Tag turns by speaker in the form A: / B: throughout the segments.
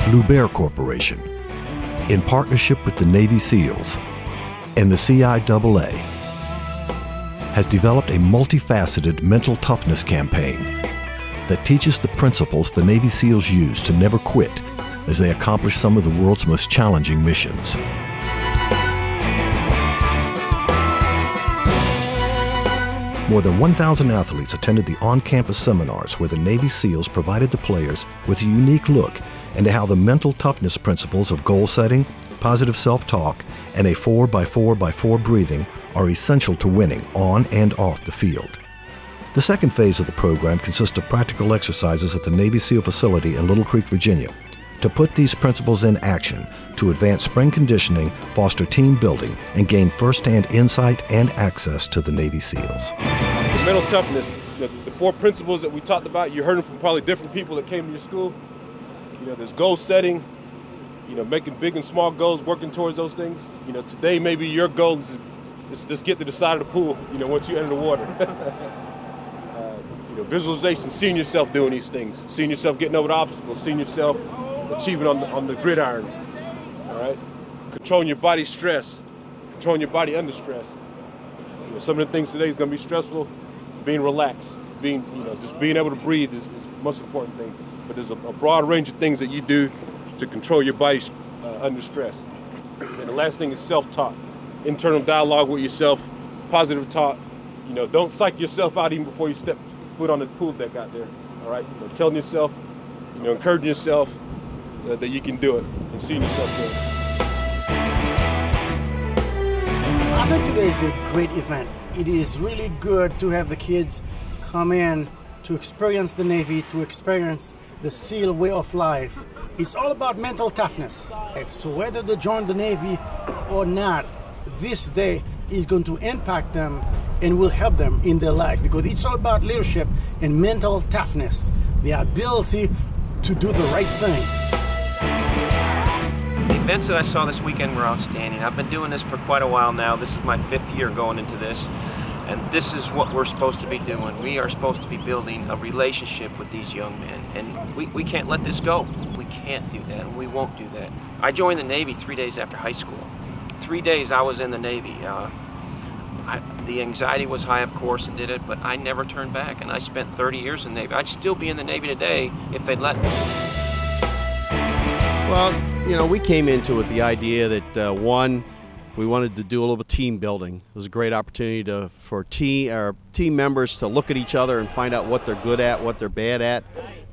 A: Blue Bear Corporation, in partnership with the Navy SEALs and the CIAA, has developed a multifaceted mental toughness campaign that teaches the principles the Navy SEALs use to never quit as they accomplish some of the world's most challenging missions. More than 1,000 athletes attended the on-campus seminars where the Navy SEALs provided the players with a unique look into how the mental toughness principles of goal setting, positive self-talk, and a 4x4x4 breathing are essential to winning on and off the field. The second phase of the program consists of practical exercises at the Navy SEAL facility in Little Creek, Virginia, to put these principles in action to advance spring conditioning, foster team building, and gain first-hand insight and access to the Navy SEALs.
B: The mental toughness, the 4 principles that we talked about, you heard them from probably different people that came to your school. There's goal setting, making big and small goals, working towards those things. Today maybe your goal is just get to the side of the pool, once you enter the water. Visualization, seeing yourself doing these things, seeing yourself getting over the obstacles, seeing yourself achieving on the gridiron, all right? Controlling your body stress, controlling your body under stress. Some of the things today is gonna be stressful, being relaxed, just being able to breathe is the most important thing. But there's a broad range of things that you do to control your body under stress. And the last thing is self-talk, internal dialogue with yourself, positive talk. Don't psych yourself out even before you step foot on the pool deck out there, all right? Telling yourself, encouraging yourself that you can do it and seeing yourself do it.
C: I think today is a great event. It is really good to have the kids come in to experience the Navy, to experience the SEAL way of life. It's all about mental toughness. So whether they join the Navy or not, this day is going to impact them and will help them in their life, because it's all about leadership and mental toughness, the ability to do the right thing.
D: The events that I saw this weekend were outstanding. I've been doing this for quite a while now. This is my 5th year going into this, and this is what we're supposed to be doing. We are supposed to be building a relationship with these young men, and we can't let this go. We can't do that, and we won't do that. I joined the Navy 3 days after high school. 3 days I was in the Navy. The anxiety was high, of course, and did it, but I never turned back, and I spent 30 years in the Navy. I'd still be in the Navy today if they'd let me.
E: Well, we came into it the idea that, one, we wanted to do a little bit of team building. It was a great opportunity for our team members to look at each other and find out what they're good at, what they're bad at.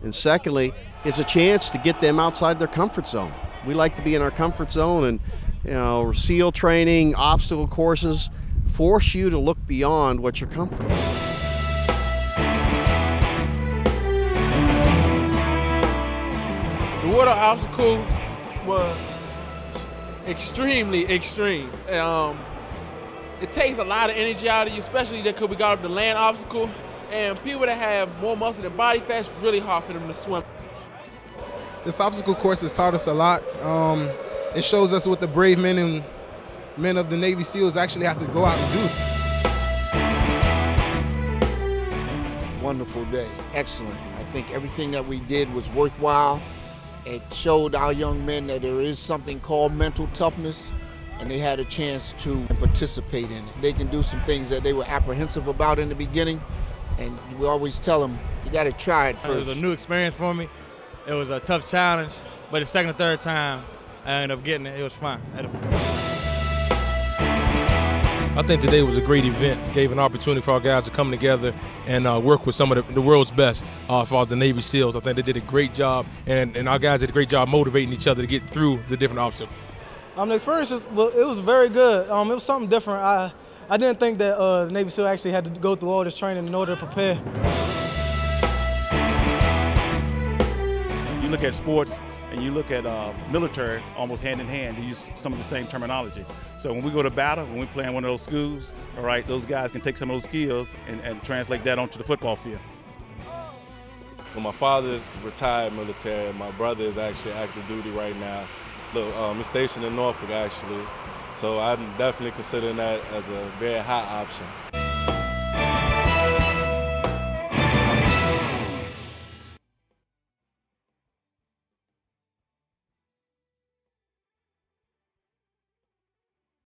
E: And secondly, it's a chance to get them outside their comfort zone. We like to be in our comfort zone, and SEAL training, obstacle courses, force you to look beyond what you're comfortable with.
F: The water obstacle was extremely extreme. It takes a lot of energy out of you, especially because we got up the land obstacle. And people that have more muscle than body fat, it's really hard for them to swim.
G: This obstacle course has taught us a lot. It shows us what the brave men and men of the Navy SEALs actually have to go out and do.
H: Wonderful day, excellent. I think everything that we did was worthwhile. It showed our young men that there is something called mental toughness, and they had a chance to participate in it. They can do some things that they were apprehensive about in the beginning, and we always tell them, you gotta try it first.
I: It was a new experience for me. It was a tough challenge, but the second or third time I ended up getting it. It was fun.
J: I think today was a great event. It gave an opportunity for our guys to come together and work with some of the world's best as far as the Navy SEALs. I think they did a great job, and our guys did a great job motivating each other to get through the different obstacles.
K: The experience it was very good. It was something different. I didn't think that the Navy SEAL actually had to go through all this training in order to prepare.
L: You look at sports and you look at military almost hand in hand. They use some of the same terminology. So when we go to battle, when we play in one of those schools, all right, those guys can take some of those skills and translate that onto the football field.
M: Well, my father's retired military. My brother is actually active duty right now. Look, he's stationed in Norfolk, actually. So I'm definitely considering that as a very hot option.